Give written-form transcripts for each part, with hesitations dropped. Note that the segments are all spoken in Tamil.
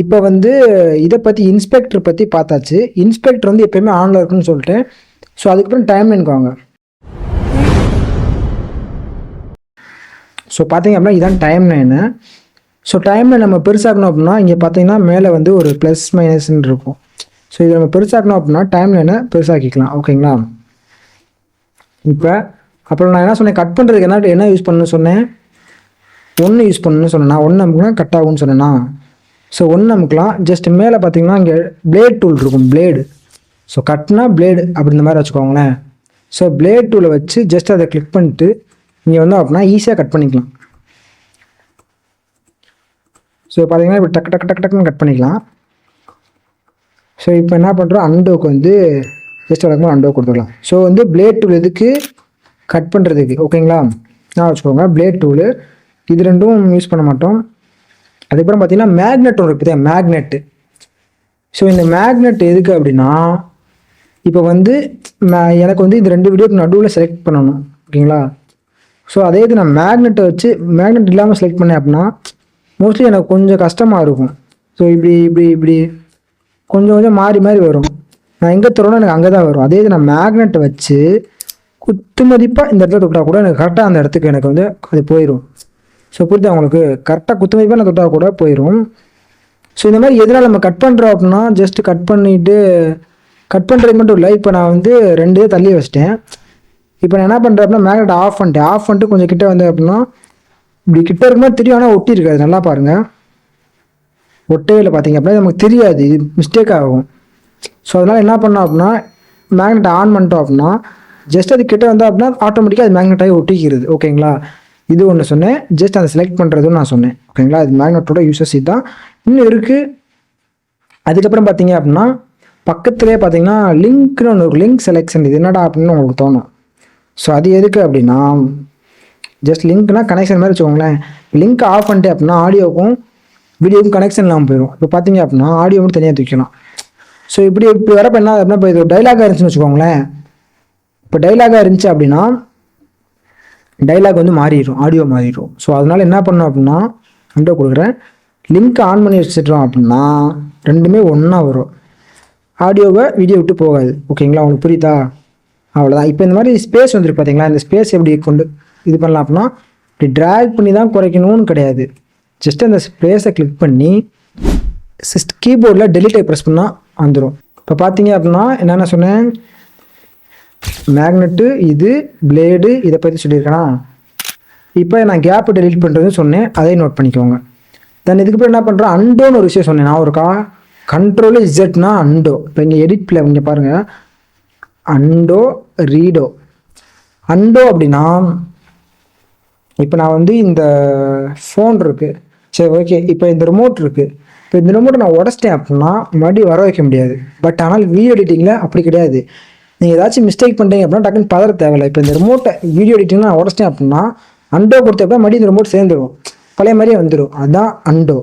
இப்போ வந்து இதை பற்றி இன்ஸ்பெக்டர் பற்றி பார்த்தாச்சு. இன்ஸ்பெக்டர் வந்து எப்பயுமே ஆனில் இருக்குன்னு சொல்லிட்டு, ஸோ அதுக்கப்புறம் டைம் லைனுக்கு வாங்க. ஸோ பார்த்தீங்க அப்படின்னா இதான் time line. So time line நம்ம பெருசாக்கணும் அப்படின்னா இங்கே பார்த்தீங்கன்னா மேலே வந்து ஒரு ப்ளஸ் மைனஸ்ன்னு இருக்கும். ஸோ இதை நம்ம பெருசாக்கணும் அப்படின்னா டைம் லைனை பெருசாக்கிக்கலாம். ஓகேங்களா? இப்போ அப்புறம் நான் என்ன சொன்னேன், கட் பண்ணுறதுக்கு என்ன யூஸ் பண்ணணும்னு சொன்னேன், 1 யூஸ் பண்ணணும்னு சொன்னேன்னா 1 நமக்குனா கட் ஆகும்னு சொன்னேன்னா. ஸோ 1 நமக்குலாம் ஜஸ்ட் மேலே பார்த்தீங்கன்னா இங்கே பிளேட் டூல் இருக்கும், பிளேடு. ஸோ கட்னா பிளேடு அப்படி இந்த மாதிரி வச்சுக்கோங்களேன். ஸோ பிளேட் டூலை வச்சு ஜஸ்ட் அதை கிளிக் பண்ணிட்டு இங்கே வந்து அப்படின்னா ஈஸியாக கட் பண்ணிக்கலாம். ஸோ பார்த்தீங்கன்னா இப்போ டக்கு டக்கு டக்கு டக்குன்னு கட் பண்ணிக்கலாம். ஸோ இப்போ என்ன பண்ணுறோம், அண்டோக்கு வந்து ஜஸ்ட் வழக்கமாக அண்டோ கொடுத்துக்கலாம். ஸோ வந்து பிளேட் டூல் எதுக்கு, கட் பண்ணுறதுக்கு. ஓகேங்களா? நான் வச்சுக்கோங்க பிளேட் டூலு இது ரெண்டும் யூஸ் பண்ண மாட்டோம். அதுக்கப்புறம் பார்த்தீங்கன்னா மேக்னெட் ஒன்று இருக்குது, மேக்னெட்டு. ஸோ இந்த மேக்னெட் எதுக்கு அப்படின்னா இப்போ வந்து எனக்கு வந்து இந்த 2 வீடியோக்கு நடுவில் செலக்ட் பண்ணணும். ஓகேங்களா? ஸோ அதே இது நான் மேக்னெட்டை வச்சு மேக்னெட் இல்லாமல் செலக்ட் பண்ணேன் அப்படின்னா மோஸ்ட்லி எனக்கு கொஞ்சம் கஷ்டமாக இருக்கும். ஸோ இப்படி இப்படி இப்படி கொஞ்சம் கொஞ்சம் மாறி மாறி வரும். நான் எங்கே தரோன்னா எனக்கு அங்கே தான் வரும். அதே இது நான் மேக்னெட்டை வச்சு குத்து மதிப்பாக இந்த இடத்துல தொட்டால் கூட எனக்கு கரெக்டாக அந்த இடத்துக்கு எனக்கு வந்து அது போயிடும். ஸோ புரியுது அவங்களுக்கு, கரெக்டாக குத்து மதிப்பாக நான் தொட்டால் கூட போயிடும். ஸோ இந்த மாதிரி எதனால் நம்ம கட் பண்ணுறோம் அப்படின்னா ஜஸ்ட் கட் பண்ணிவிட்டு கட் பண்ணுறது மட்டும் இல்லை. இப்போ நான் வந்து 2 இதை தள்ளி வச்சிட்டேன். இப்போ நான் என்ன பண்ணுறேன் அப்படின்னா மேக்னெட் ஆஃப் பண்ணிட்டு கொஞ்சம் கிட்டே வந்தேன் அப்படின்னா இப்படி கிட்ட இருக்கும்போது தெரியும், ஆனால் ஒட்டி இருக்காது. நல்லா பாருங்கள், ஒட்டவே இல்லை. பார்த்தீங்க அப்படின்னா நமக்கு தெரியாது, இது மிஸ்டேக் ஆகும். ஸோ அதனால் என்ன பண்ணோம் அப்படின்னா மேக்னெட் ஆன் பண்ணிட்டோம் அப்படின்னா ஜஸ்ட் அது கிட்டே வந்தால் அப்படின்னா ஆட்டோமேட்டிக்காக அது மேக்னெட்டாகி ஒட்டிக்கிறது. ஓகேங்களா? இது ஒன்று சொன்னேன், ஜஸ்ட் அதை செலக்ட் பண்ணுறதுன்னு நான் சொன்னேன். ஓகேங்களா? அது மேக்னெட்டோட யூசஸ் இதுதான். இன்னும் இருக்குது. அதுக்கப்புறம் பார்த்தீங்க அப்படின்னா பக்கத்துலேயே பார்த்தீங்கன்னா லிங்க்னு ஒன்று ஒரு லிங்க் செலெக்ஷன். இது என்னடா அப்படின்னு உங்களுக்கு தோணும். ஸோ அது எதுக்கு அப்படின்னா ஜஸ்ட் லிங்க்னா கனெக்ஷன் மாதிரி வச்சுக்கோங்களேன். லிங்க் ஆஃப் பண்ணிட்டு அப்படின்னா ஆடியோக்கும் வீடியோக்கும் கனெக்ஷன் இல்லாமல் போயிடும். இப்போ பார்த்தீங்க அப்படின்னா ஆடியோ மட்டும் தனியாக தூக்கலாம். ஸோ இப்படி வரப்போ என்ன அப்படின்னா இப்போ இது ஒரு டைலாகாக இருந்துச்சுன்னு வச்சுக்கோங்களேன். இப்போ டைலாகாக இருந்துச்சு அப்படின்னா டைலாக் வந்து மாறிடும், ஆடியோ மாறிடும். ஸோ அதனால் என்ன பண்ணோம் அப்படின்னா அண்டோ கொடுக்குறேன், லிங்க் ஆன் பண்ணி வச்சுட்டோம் அப்படின்னா ரெண்டுமே ஒன்றா வரும், ஆடியோவை வீடியோ விட்டு போகாது. ஓகேங்களா? உங்களுக்கு புரியுதா? அவ்வளோதான். இப்போ இந்த மாதிரி ஸ்பேஸ் வந்துருக்கு பார்த்தீங்களா, இந்த ஸ்பேஸ் எப்படி கொண்டு இது பண்ணலாம் அப்படின்னா இப்படி ட்ராக் பண்ணி தான் குறைக்கணும்னு கிடையாது. ஜஸ்ட் அந்த ஸ்பேஸை கிளிக் பண்ணி கீபோர்டில் டெலிட்டை ப்ரெஸ் பண்ணால் வந்துடும். இப்போ பார்த்தீங்க அப்படின்னா என்னென்ன சொன்னேன், மேக்னெட்டு, இது பிளேடு, இதை பற்றி சொல்லியிருக்கேனா. இப்போ நான் கேப்பு டெலிட் பண்ணுறதுன்னு சொன்னேன், அதையும் நோட் பண்ணிக்கோங்க. தென் இதுக்கப்புறம் என்ன பண்ணுறேன், அண்டோன்னு ஒரு விஷயம் சொன்னேன் நான் ஒருக்கா. கண்ட்ரோல் இசட்னா அண்டோ. இப்போ இங்கே எடிட்டில் இங்கே பாருங்கள், அண்டோ ரீடோ. அண்டோ அப்படின்னா இப்போ நான் வந்து இந்த ஃபோன் இருக்குது, சரி ஓகே, இப்போ இந்த ரிமோட் இருக்குது. இப்போ இந்த ரிமோட்டை நான் உடச்சிட்டேன் அப்படின்னா மறுபடியும் வர வைக்க முடியாது. பட் ஆனால் வீடியோ எடிட்டிங்கில் அப்படி கிடையாது. நீங்கள் ஏதாச்சும் மிஸ்டேக் பண்ணுறீங்க அப்படின்னா டக்குன்னு பதற தேவையில்லை. இப்போ இந்த ரிமோட்டை வீடியோ எடிட்டிங்கில் நான் உடச்சிட்டேன் அப்படின்னா அண்டோ கொடுத்தப்ப மறுபடியும் இந்த ரிமோட் சேர்ந்துடும், பழைய மாதிரியே வந்துடும். அதுதான் அண்டோ.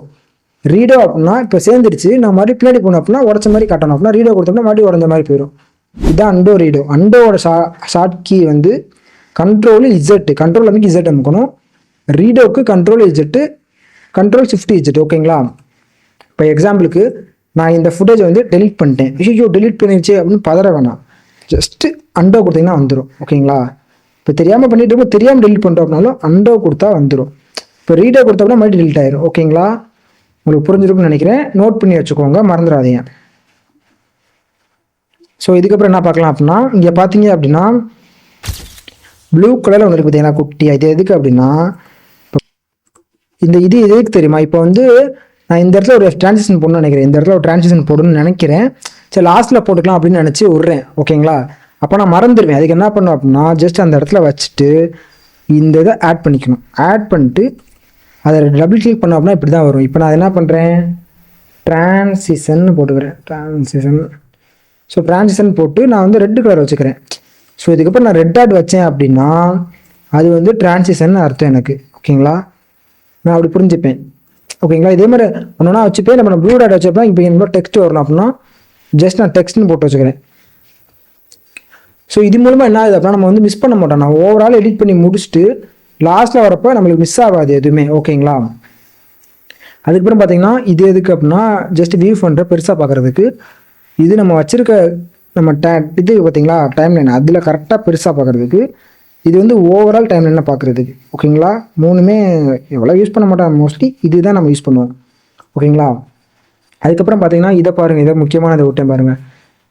ரீடோ அப்படின்னா இப்போ சேர்ந்துருச்சு, நான் மறுபடியும் பின்னாடி போகணும் அப்படின்னா உடச்ச மாதிரி காட்டணும் அப்படின்னா ரீடோ கொடுத்தோம்னா மறுபடியும் உடஞ்ச மாதிரி போயிடும். இதுதான் அண்டோ ரீடோ. அண்டோவோட ஷார்ட் கீ வந்து கண்ட்ரோல் இசட்டு, கண்ட்ரோல் அமைக்கு இசட் அமுக்கணும். ரீடோக்கு control Z, control shift Z. ஓகேங்களா? இப்போ எக்ஸாம்பிளுக்கு நான் இந்த ஃபுட்டேஜை வந்து டெலிட் பண்ணிட்டேன், ஐயோ டெலிட் பண்ணிடுச்சு அப்படின்னு பதற வேணாம். ஜஸ்ட்டு அண்டோ கொடுத்தீங்கன்னா வந்துடும். ஓகேங்களா? இப்போ தெரியாமல் பண்ணிட்டு இருக்கும், தெரியாமல் டெலிட் பண்ணுறோம் அப்படின்னாலும் அண்டோ கொடுத்தா வந்துடும். இப்போ ரீடோ கொடுத்தோம்னா மறுபடியும் டெலிட் ஆயிரும். ஓகேங்களா? உங்களுக்கு புரிஞ்சிருக்குன்னு நினைக்கிறேன், நோட் பண்ணி வச்சுக்கோங்க, மறந்துடாதீங்க. ஸோ இதுக்கப்புறம் என்ன பார்க்கலாம் அப்படின்னா இங்கே பார்த்தீங்க அப்படின்னா ப்ளூ கலரில் ஒன்று இருக்குது பார்த்தீங்கன்னா குட்டியாக. இது எதுக்கு அப்படின்னா இது எதுக்கு தெரியுமா, இப்போ வந்து நான் இந்த இடத்துல ஒரு டிரான்சிஷன் போடணும்னு நினைக்கிறேன், இந்த இடத்துல ஒரு டிரான்சிஷன் போடணும்னு நினைக்கிறேன். சரி லாஸ்ட்டில் போட்டுக்கலாம் அப்படின்னு நினச்சி விட்றேன். ஓகேங்களா? அப்போ நான் மறந்துடுவேன். அதுக்கு என்ன பண்ணுவேன் அப்படின்னா ஜஸ்ட் அந்த இடத்துல வச்சுட்டு இந்த இதை ஆட் பண்ணிக்கணும். ஆட் பண்ணிட்டு அதை டபுள் கிளிக் பண்ணோம் அப்படின்னா இப்படி தான் வரும். இப்போ நான் என்ன பண்ணுறேன், டிரான்சிஷன் போட்டுக்கிறேன், டிரான்சிஷன். ஸோ டிரான்சிஷன் போட்டு நான் வந்து ரெட் கலர் வச்சுக்கிறேன். ஸோ இதுக்கப்புறம் நான் ரெட் டாட் வச்சேன் அப்படின்னா அது வந்து டிரான்சிஷன் அர்த்தம் எனக்கு. ஓகேங்களா? நான் அப்படி புரிஞ்சுப்பேன். ஓகேங்களா? இதே மாதிரி ஒன்றா வச்சுப்பேன். நம்ம ப்ளூ டாட் வச்சுப்பேன். இப்போ என்னோட டெக்ஸ்ட் வரணும் அப்படின்னா ஜஸ்ட் நான் டெக்ஸ்ட்னு போட்டு வச்சுக்கிறேன். ஸோ இது மூலமாக என்ன ஆகுது அப்படின்னா நம்ம வந்து மிஸ் பண்ண மாட்டோம். நான் ஓவரால் எடிட் பண்ணி முடிச்சுட்டு லாஸ்ட்டில் வரப்போ நம்மளுக்கு மிஸ் ஆகாது எதுவுமே. ஓகேங்களா? அதுக்கப்புறம் பார்த்தீங்கன்னா இது எதுக்கு அப்படின்னா ஜஸ்ட் வியூ பண்ணுற பெருசாக பார்க்குறதுக்கு. இது நம்ம வச்சுருக்க நம்ம இது பார்த்தீங்களா டைம் லைன், அதில் கரெக்டாக பெருசாக பார்க்குறதுக்கு. இது வந்து ஓவரால் டைம் லைனில் பார்க்குறதுக்கு. ஓகேங்களா, மூணுமே எவ்வளோ யூஸ் பண்ண மாட்டோம் மோஸ்ட்லி, இதுதான் நம்ம யூஸ் பண்ணுவோம். ஓகேங்களா, அதுக்கப்புறம் பார்த்தீங்கன்னா இதை பாருங்கள், இதை முக்கியமானதை விட்டேன் பாருங்கள்.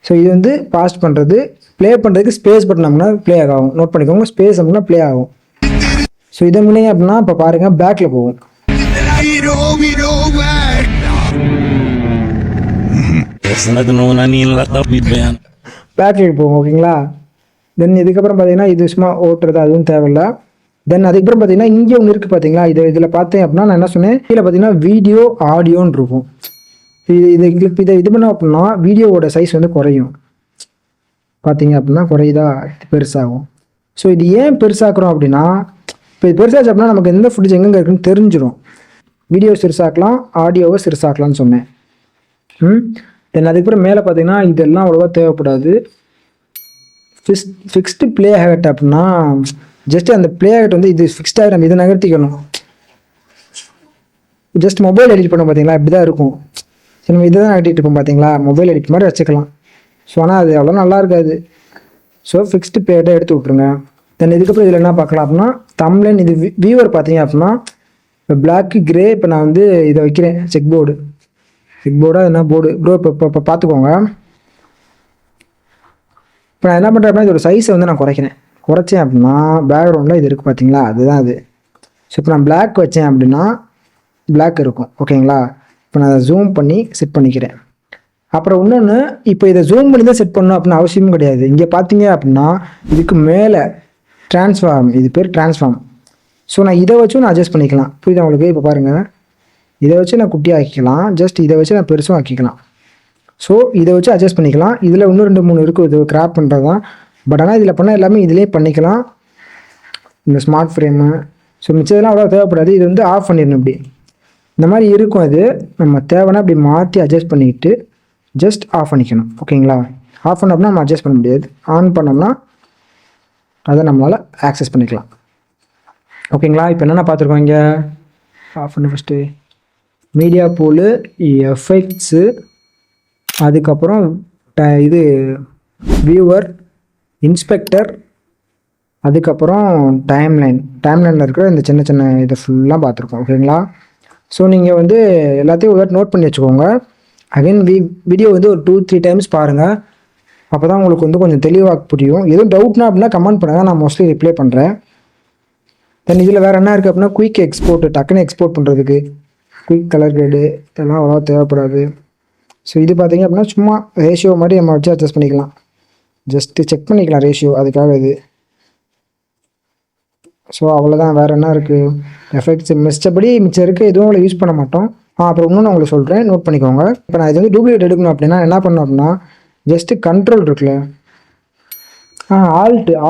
ஸோ இது வந்து பாஸ்ட் பண்ணுறது, ப்ளே பண்ணுறதுக்கு ஸ்பேஸ் பட்டன் அப்படின்னா ப்ளே ஆகும். நோட் பண்ணிக்கோங்க, ஸ்பேஸ் அப்படின்னா ப்ளே ஆகும். ஸோ இதை முன்னே அப்படின்னா இப்போ பாருங்கள் பேக்கில் போகும். பேக்கில் போகும். ஓகேங்களா, தென் இதுக்கப்புறம் பார்த்தீங்கன்னா இது சும்மா ஓட்டுறது, அதுவும் தேவையில்லை. தென் அதுக்கப்புறம் பார்த்தீங்கன்னா இங்கே ஒன்று இருக்குது பார்த்தீங்களா, இதில் பார்த்தேன் அப்படின்னா நான் என்ன சொன்னேன், இதில் பார்த்தீங்கன்னா வீடியோ ஆடியோன்னு இருக்கும். இதை இது பண்ணோம் அப்படின்னா வீடியோவோட சைஸ் வந்து குறையும். பார்த்தீங்க அப்படின்னா குறையுதா, பெருசாகும். ஸோ இது ஏன் பெருசாக்குறோம் அப்படின்னா, இப்போ இது பெருசாச்சு அப்படின்னா நமக்கு எந்த ஃபுட்டேஜ் எங்கெங்கே இருக்குன்னு தெரிஞ்சிடும். வீடியோ சிறுசாக்கலாம், ஆடியோவை சிறுசாக்கலாம்னு சொன்னேன். தென் அதுக்கப்புறம் மேலே பார்த்தீங்கன்னா இதெல்லாம் அவ்வளோவா தேவைப்படாது. ஃபிக்ஸ்டு ப்ளே ஹேட் அப்படின்னா ஜஸ்ட் அந்த ப்ளே ஹேட் வந்து இது ஃபிக்ஸ்டாக நம்ம இதை நகர்த்திக்கணும். ஜஸ்ட் மொபைல் எடிட் பண்ணோம் பார்த்தீங்களா, இப்படி தான் இருக்கும். சரி, நம்ம இதை தான் நகர்த்திட்டு இருப்போம் பார்த்தீங்களா, மொபைல் எடிட் மாதிரி வச்சுக்கலாம். ஸோ ஆனால் அது அவ்வளோ நல்லா இருக்காது. ஸோ ஃபிக்ஸ்டு ப்ளே ஹேட்டை எடுத்து விட்ருங்க. தென் இதுக்கப்புறம் இதில் என்ன பார்க்கலாம் அப்படின்னா தம்ப்லைன். இது வியூவர் பார்த்தீங்க அப்படின்னா இப்போ பிளாக்கு கிரே. இப்போ நான் வந்து இதை வைக்கிறேன், செக் போர்டாக என்ன போர்டு ப்ரோ இப்போ பார்த்துக்கோங்க. இப்போ நான் என்ன பண்ணுறேன் அப்படின்னா இதோட சைஸை வந்து நான் குறைச்சேன் அப்படின்னா பேக்ரவுண்டில் இது இருக்குது பார்த்தீங்களா, அதுதான் அது. ஸோ இப்போ நான் பிளாக் வச்சேன் அப்படின்னா பிளாக் இருக்கும். ஓகேங்களா, இப்போ நான் அதை ஜூம் பண்ணி செட் பண்ணிக்கிறேன். அப்புறம் இன்னொன்று, இப்போ இதை ஜூம் பண்ணி தான் செட் பண்ணணும் அப்படின்னு அவசியமும் கிடையாது. இங்கே பார்த்தீங்க அப்படின்னா இதுக்கு மேலே ட்ரான்ஸ்ஃபார்ம், இது பேர் ட்ரான்ஸ்ஃபார்ம். ஸோ நான் இதை வச்சும் நான் அட்ஜஸ்ட் பண்ணிக்கலாம். புரியுதா உங்களுக்கு? இப்போ பாருங்கள், இதை வச்சு நான் குட்டியாக ஆக்கிக்கலாம், ஜஸ்ட் இதை வச்சு நான் பெருசும் ஆக்கிக்கலாம். ஸோ இதை வச்சு அட்ஜஸ்ட் பண்ணிக்கலாம். இதில் இன்னும் 2-3 இருக்குது, இது கிராப் பண்ணுறது தான். பட் ஆனால் இதில் பண்ணால் எல்லாமே இதிலே பண்ணிக்கலாம், இந்த ஸ்மார்ட் ஃப்ரேமு. ஸோ மிச்சதெல்லாம் அவ்வளோ தேவைப்படாது. இது வந்து ஆஃப் பண்ணிடணும். இப்படி இந்த மாதிரி இருக்கும். அது நம்ம தேவைன்னா அப்படி மாற்றி அட்ஜஸ்ட் பண்ணிக்கிட்டு ஜஸ்ட் ஆஃப் பண்ணிக்கணும். ஓகேங்களா, ஆஃப் பண்ணோம்னா நம்ம அட்ஜஸ்ட் பண்ண முடியாது, ஆன் பண்ணோம்னா அதை நம்மளால் ஆக்சஸ் பண்ணிக்கலாம். ஓகேங்களா, இப்போ என்னென்ன பார்த்துருக்கோம் இங்கே, ஆஃப் பண்ண ஃபஸ்ட்டு மீடியா பூலு, எஃபெக்ட்ஸு, அதுக்கப்புறம் இது வியூவர், இன்ஸ்பெக்டர், அதுக்கப்புறம் டைம்லைனில் இருக்கிற இந்த சின்ன சின்ன இதை ஃபுல்லாக பார்த்துருக்கோம். ஓகேங்களா, ஸோ நீங்கள் வந்து எல்லாத்தையும் ஒரு நோட் பண்ணி வச்சுக்கோங்க. அகைன் வீடியோ வந்து ஒரு 2-3 டைம்ஸ் பாருங்கள், அப்போ தான் உங்களுக்கு வந்து கொஞ்சம் தெளிவாக புரியும். எதுவும் டவுட்னா அப்படின்னா கமெண்ட் பண்ணுங்கள், நான் மோஸ்ட்லி ரிப்ளை பண்ணுறேன். தென் இதில் வேறு என்ன இருக்குது அப்படின்னா குயிக் எக்ஸ்போர்ட், டக்குன்னு எக்ஸ்போர்ட் பண்ணுறதுக்கு குயிக் கலர் கிரேடு இதெல்லாம் அவ்வளோவா தேவைப்படாது. ஸோ இது பார்த்தீங்க அப்படின்னா சும்மா ரேஷியோ மாதிரி நம்ம வச்சு அட்ஜஸ்ட் பண்ணிக்கலாம், ஜஸ்ட்டு செக் பண்ணிக்கலாம் ரேஷியோ, அதுக்காக இது. ஸோ அவ்வளோதான், வேறு என்ன இருக்குது எஃபெக்ட்ஸ். மிச்சம் இருக்குது, எதுவும் யூஸ் பண்ண மாட்டோம். அப்புறம் இன்னும் நான் உங்களுக்கு சொல்கிறேன், நோட் பண்ணிக்கோங்க. இப்போ நான் இது வந்து டூப்ளிகேட் எடுக்கணும் அப்படின்னா என்ன பண்ணணும் அப்படின்னா ஜஸ்ட்டு கண்ட்ரோல் இருக்குல்ல,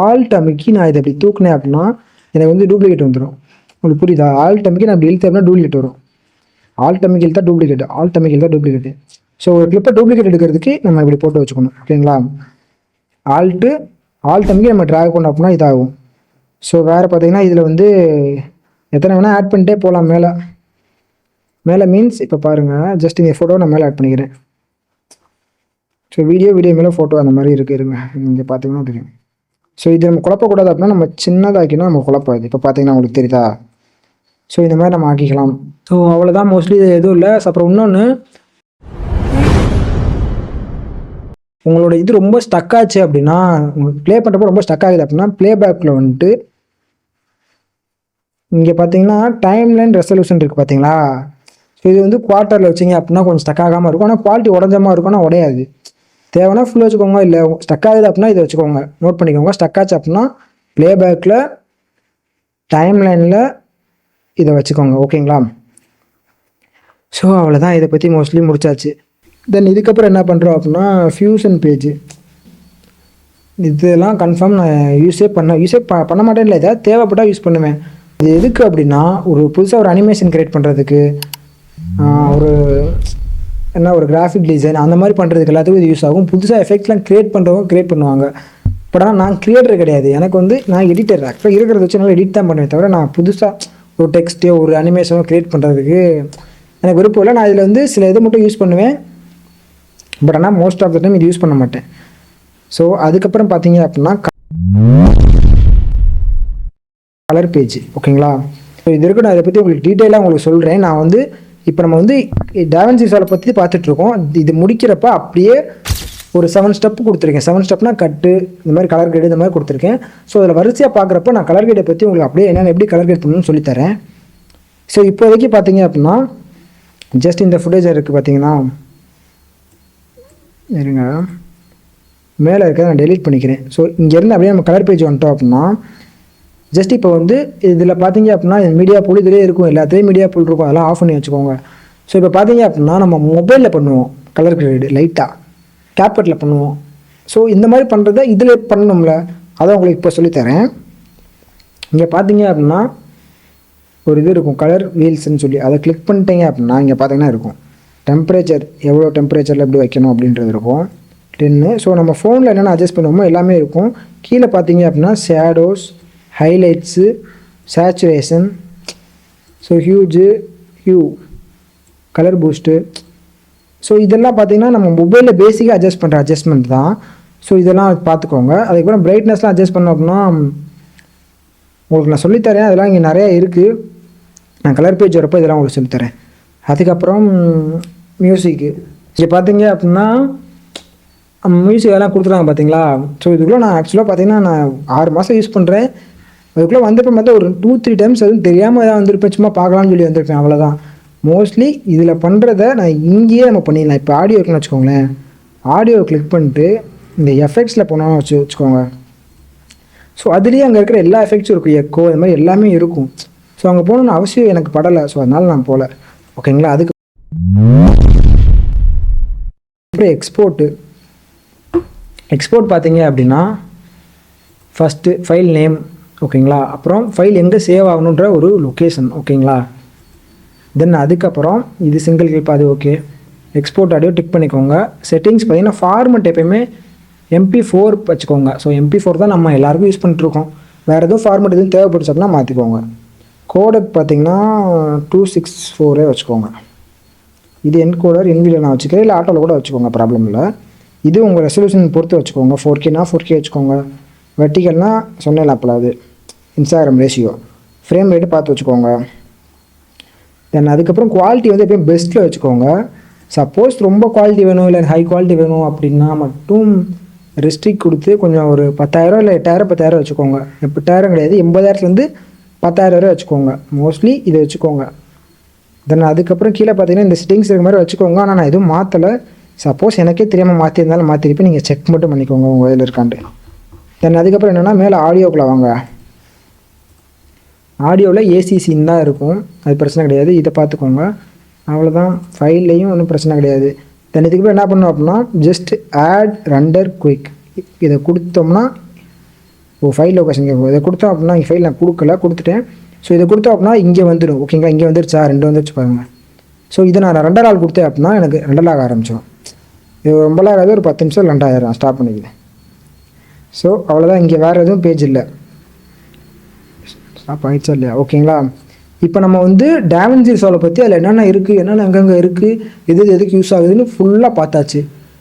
ஆல்ட் அமைக்கி நான் இதை இப்படி தூக்குனேன் அப்படின்னா எனக்கு வந்து டூப்ளிகேட் வந்துடும். உங்களுக்கு புரியுதா? ஆல்ட் அமைக்கி நான் இப்படி இழுத்தேன் அப்படின்னா டூப்ளிகேட் வரும். ஆல்ட் அமைக்கி இழுத்தா டூப்ளிகேட். ஸோ ஒரு கிளிப்பை டூப்ளிகேட் எடுக்கிறதுக்கு நம்ம இப்படி போட்டு வச்சுக்கணும். ஓகேங்களா, ஆல்ட் அமைக்கி நம்ம ட்ராக் பண்ணோம் அப்படின்னா இதாகும். ஸோ வேறு பார்த்தீங்கன்னா இதில் வந்து எத்தனை வேணால் ஆட் பண்ணிட்டே போகலாம். மேலே மீன்ஸ் இப்போ பாருங்கள், ஜஸ்ட் இந்த ஃபோட்டோ நான் மேலே ஆட் பண்ணிக்கிறேன். ஸோ வீடியோ மேலே ஃபோட்டோ அந்த மாதிரி இருங்க, இங்கே பார்த்தீங்கன்னா தெரியும். ஸோ இது நம்ம குழப்பக்கூடாது அப்படின்னா நம்ம சின்னதாக்கினா நம்ம குழப்பாது. இப்போ பார்த்தீங்கன்னா உங்களுக்கு தெரியுதா? ஸோ இந்த மாதிரி நம்ம ஆக்கிக்கலாம். ஸோ அவ்வளோதான், மோஸ்ட்லி இது எதுவும் இல்லை. அப்புறம் இன்னொன்று, உங்களோட இது ரொம்ப ஸ்டக் ஆச்சு அப்படின்னா, உங்களுக்கு ப்ளே பண்ணுறப்போ ரொம்ப ஸ்டக் ஆகுது அப்படின்னா ப்ளேபேக்கில் வந்துட்டு இங்கே பார்த்தீங்கன்னா டைம்லைன் ரெசல்யூஷன் இருக்குது பார்த்தீங்களா. ஸோ இது வந்து குவார்ட்டரில் வச்சிங்க அப்படின்னா கொஞ்சம் ஸ்டக் ஆகாமல் இருக்கும், ஆனால் குவாலிட்டி உடஞ்சமாக இருக்கும், ஆனால் உடையாது. தேவைன்னா ஃபுல் வச்சுக்கோங்க, இல்லை ஸ்டக் ஆகுது அப்படின்னா இதை வச்சுக்கோங்க, நோட் பண்ணிக்கோங்க. ஸ்டக் ஆச்சு அப்படின்னா ப்ளேபேக்கில் டைம்லைனில் இதை வச்சுக்கோங்க. ஓகேங்களா, ஸோ அவ்வளோதான், இதை பற்றி மோஸ்ட்லி முடிச்சாச்சு. தென் இதுக்கப்புறம் என்ன பண்ணுறோம் அப்படின்னா ஃபியூஷன் பேஜ், இதெல்லாம் கன்ஃபார்ம் நான் யூஸே பண்ண மாட்டேன், இல்லை ஏதாவது தேவைப்பட்டால் யூஸ் பண்ணுவேன். இது எதுக்கு அப்படின்னா ஒரு புதுசாக ஒரு அனிமேஷன் க்ரியேட் பண்ணுறதுக்கு, ஒரு கிராஃபிக் டிசைன் அந்த மாதிரி பண்ணுறதுக்கு எல்லாத்துக்கும் இது யூஸ் ஆகும். புதுசாக எஃபெக்ட்லாம் க்ரியேட் பண்ணுவாங்க. பட் ஆனால் நான் க்ரியேட்டர் கிடையாது, எனக்கு வந்து நான் எடிட்டர். ஆக்சுவலாக இருக்கிறத வச்சு என்னால் எடிட் தான் பண்ணுவேன் தவிர நான் புதுசாக ஒரு டெக்ஸ்ட்டோ ஒரு அனிமேஷனோ க்ரியேட் பண்ணுறதுக்கு எனக்கு விருப்பம் இல்லை. நான் இதில் வந்து சில இது மட்டும் யூஸ் பண்ணுவேன், பட் ஆனால் மோஸ்ட் ஆஃப் த டைம் இது யூஸ் பண்ண மாட்டேன். ஸோ அதுக்கப்புறம் பார்த்தீங்க அப்படின்னா கலர் பேஜ். ஓகேங்களா, ஸோ இது இருக்கு. நான் இதை பற்றி உங்களுக்கு டீட்டெயிலாக உங்களுக்கு சொல்கிறேன். நான் வந்து இப்போ நம்ம வந்து DaVinci Resolve பற்றி பார்த்துட்ருக்கோம். இது முடிக்கிறப்ப அப்படியே ஒரு 7 ஸ்டெப் கொடுத்துருக்கேன். 7 ஸ்டெப்னா கட்டு, இந்த மாதிரி கலர் கிரேடு, இந்த மாதிரி கொடுத்துருக்கேன். ஸோ அதில் வரிசையாக பார்க்குறப்ப நான் கலர் கிரேடை பற்றி உங்களுக்கு அப்படியே என்னென்ன எப்படி கலர் கிரேட் பண்ணணும்னு சொல்லித்தரேன். ஸோ இப்போதைக்கு பார்த்தீங்க அப்படின்னா ஜஸ்ட் இந்த ஃபுட்டேஜ் இருக்குது பார்த்தீங்கன்னா, இருங்க மேலே இருக்க நான் டெலீட் பண்ணிக்கிறேன். ஸோ இங்கேருந்து அப்படியே நம்ம கலர் பேஜ் வந்துட்டோம் அப்படின்னா ஜஸ்ட் இப்போ வந்து இதில் பார்த்தீங்க அப்படின்னா மீடியா பூல் இதிலே இருக்கும், எல்லாத்துலேயும் மீடியா பூல் இருக்கும், அதெல்லாம் ஆஃப் பண்ணி வச்சுக்கோங்க. ஸோ இப்போ பார்த்தீங்க அப்படின்னா நம்ம மொபைலில் பண்ணுவோம் கலர் கிரேடு, லைட்டாக கேப்கட்டில் பண்ணுவோம். ஸோ இந்த மாதிரி பண்ணுறத இதில் பண்ணணும்ல, அதை உங்களுக்கு இப்போ சொல்லித்தரேன். இங்கே பார்த்தீங்க அப்படின்னா ஒரு இது இருக்கும் கலர் வீல்ஸ்ன்னு சொல்லி, அதை கிளிக் பண்ணிட்டீங்க அப்படின்னா இங்கே பார்த்தீங்கன்னா இருக்கும் டெம்பரேச்சர், எவ்வளோ டெம்பரேச்சரில் எப்படி வைக்கணும் அப்படின்றது இருக்கும் 10. ஸோ நம்ம ஃபோனில் என்னென்ன அட்ஜஸ்ட் பண்ணுவோமோ எல்லாமே இருக்கும். கீழே பார்த்தீங்க அப்படின்னா shadows, highlights, saturation, so hue, colour boost. So இதெல்லாம் பார்த்தீங்கன்னா நம்ம மொபைலில் பேசிக்காக அட்ஜஸ்ட் பண்ணுற அட்ஜஸ்ட்மெண்ட் தான். ஸோ இதெல்லாம் பார்த்துக்கோங்க. அதுக்கப்புறம் பிரைட்னஸ்லாம் அட்ஜஸ்ட் பண்ணோம் அப்படின்னா உங்களுக்கு நான் சொல்லித்தரேன். அதெல்லாம் இங்கே நிறையா இருக்குது. நான் கலர் பேஜ் வரப்போ இதெல்லாம் உங்களுக்கு சொல்லித்தரேன். அதுக்கப்புறம் மியூசிக்கு இங்கே பார்த்தீங்க அப்படின்னா மியூசிக் எல்லாம் கொடுத்துருவாங்க பார்த்தீங்களா. ஸோ இதுக்குள்ளே நான் ஆக்சுவலாக பார்த்தீங்கன்னா நான் 6 மாதம் யூஸ் பண்ணுறேன். அதுக்குள்ளே வந்தப்போ பார்த்தா ஒரு 2-3 டைம்ஸ் அதுவும் தெரியாமல் தான் வந்திருப்பேன், சும்மா பார்க்கலான்னு சொல்லி வந்திருப்பேன், அவ்வளோதான். மோஸ்ட்லி இதில் பண்ணுறத நான் இங்கேயே நம்ம பண்ணிடலாம். இப்போ ஆடியோ இருக்குன்னு வச்சுக்கோங்களேன், ஆடியோவை கிளிக் பண்ணிட்டு இந்த எஃபெக்ட்ஸில் போனோம்னு வச்சுக்கோங்க. ஸோ அதுலேயே அங்கே இருக்கிற எல்லா எஃபெக்ட்ஸும் இருக்கும், எக்கோ இந்த மாதிரி எல்லாமே இருக்கும். ஸோ அங்கே போகணுன்னு அவசியம் எனக்கு படலை. ஸோ அதனால் நான் போகல. ஓகேங்களா, அதுக்கு அப்புறம் எக்ஸ்போர்ட் பார்த்தீங்க அப்படின்னா ஃபஸ்ட்டு ஃபைல் நேம், ஓகேங்களா, அப்புறம் ஃபைல் எங்கே சேவ் ஆகணுன்ற ஒரு லொக்கேஷன், ஓகேங்களா. தென் அதுக்கப்புறம் இது சிங்கிள் கிளிப், அது ஓகே. எக்ஸ்போர்ட் ஆடியோ டிக் பண்ணிக்கோங்க. செட்டிங்ஸ் பார்த்தீங்கன்னா ஃபார்மெட் எப்பயுமே MP4 வச்சுக்கோங்க. ஸோ MP4 தான் நம்ம எல்லாருக்கும் யூஸ் பண்ணிட்டுருக்கோம். வேறு எதுவும் ஃபார்மெட் எதுவும் தேவைப்படுச்சு அப்படின்னா மாற்றிக்கோங்க. கோடக் பார்த்தீங்கன்னா 264 வச்சுக்கோங்க. இது என்கோடர் NVIDIA நான் வச்சுக்கிறேன், இல்லை ஆட்டோவில் கூட வச்சுக்கோங்க, ப்ராப்ளம் இல்லை. இது உங்கள் ரெசல்யூஷன் பொறுத்து வச்சுக்கோங்க. 4Kனா 4K வச்சுக்கோங்க. வெர்டிகல்னா சொன்னேன் அப்போல, அது இன்ஸ்டாகிராம் ரேஷியோ. ஃப்ரேம் ரேட்டு பார்த்து வச்சுக்கோங்க. தென் அதுக்கப்புறம் குவாலிட்டி வந்து எப்பயும் பெஸ்ட்டில் வச்சுக்கோங்க. சப்போஸ் ரொம்ப குவாலிட்டி வேணும் இல்லை ஹை குவாலிட்டி வேணும் அப்படின்னா மட்டும் ரெஸ்ட்ரிக்ட் கொடுத்து கொஞ்சம் ஒரு 10,000 இல்லை 8,000 10,000 வச்சுக்கோங்க. 8,000 கிடையாது, 80,000லேருந்து 10,000 வரை வச்சுக்கோங்க. மோஸ்ட்லி இதை வச்சுக்கோங்க. தென் அதுக்கப்புறம் கீழே பார்த்தீங்கன்னா இந்த செட்டிங்ஸ் இருக்கிற மாதிரி வச்சுக்கோங்க. ஆனால் நான் எதுவும் மாற்றலை. சப்போஸ் எனக்கே தெரியாமல் மாற்றிருந்தாலும் மாற்றிருப்பேன், நீங்கள் செக் மட்டும் பண்ணிக்கோங்க உங்கள் இதில் இருக்காண்டு. தென் அதுக்கப்புறம் என்னென்னா மேலே ஆடியோக்குள்ளே வாங்க. ஆடியோவில் ACCன்னு தான் இருக்கும், அது பிரச்சனை கிடையாது, இதை பார்த்துக்கோங்க, அவ்வளோதான். ஃபைல்லையும் ஒன்றும் பிரச்சனை கிடையாது. தென் இதுக்கப்புறம் என்ன பண்ணணும் அப்படின்னா ஜஸ்ட் ஆட் ரெண்டர் குயிக் இதை கொடுத்தோம்னா ஃபைல் லொக்கேஷன் கேட்கும். இதை கொடுத்தோம் அப்படின்னா இங்கே ஃபைல் நான் கொடுத்துட்டேன். ஸோ இதை கொடுத்தோம் அப்படின்னா இங்கே வந்துடும். ஓகேங்களா, இங்கே வந்துருச்சா, 2 வந்துருச்சு பாருங்கள். ஸோ இதை நான் 2 நாள் கொடுத்தேன் அப்படின்னா எனக்கு 2 ஆக ஆரம்பிச்சிடும். இது ரொம்ப ஆகாது, ஒரு 10 நிமிஷம் 2,000 ஸ்டாப் பண்ணிக்கிறேன். ஸோ அவ்வளோதான். இங்கே வேறு எதுவும் பேஜ் இல்லை. ஸ்டாப் ஆகிடுச்சா இல்லையா? ஓகேங்களா. இப்போ நம்ம வந்து DaVinci Resolve பற்றி அதில் என்னென்ன இருக்குது, என்னென்ன எங்கெங்கே இருக்குது, எதுக்கு யூஸ் ஆகுதுன்னு ஃபுல்லாக பார்த்தாச்சு.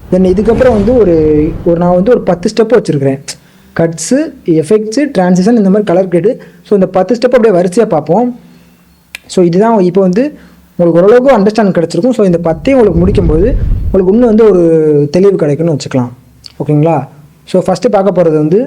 தென் இதுக்கப்புறம் வந்து நான் வந்து ஒரு 10 ஸ்டெப் வச்சுருக்கிறேன். கட்ஸு, எஃபெக்ட்ஸு, ட்ரான்சிஷன், இந்த மாதிரி கலர் கிரேடு. ஸோ இந்த 10 ஸ்டெப் அப்படியே வரிசையாக பார்ப்போம். ஸோ இதுதான் இப்போ வந்து உங்களுக்கு ஓரளவுக்கு அண்டர்ஸ்டாண்ட் கிடச்சிருக்கும். ஸோ இந்த 10 உங்களுக்கு முடிக்கும்போது உங்களுக்கு இன்னும் வந்து ஒரு தெளிவு கிடைக்குன்னு வச்சுக்கலாம். ஓகேங்களா. ஸோ ஃபஸ்ட்டு பார்க்க போகிறது வந்து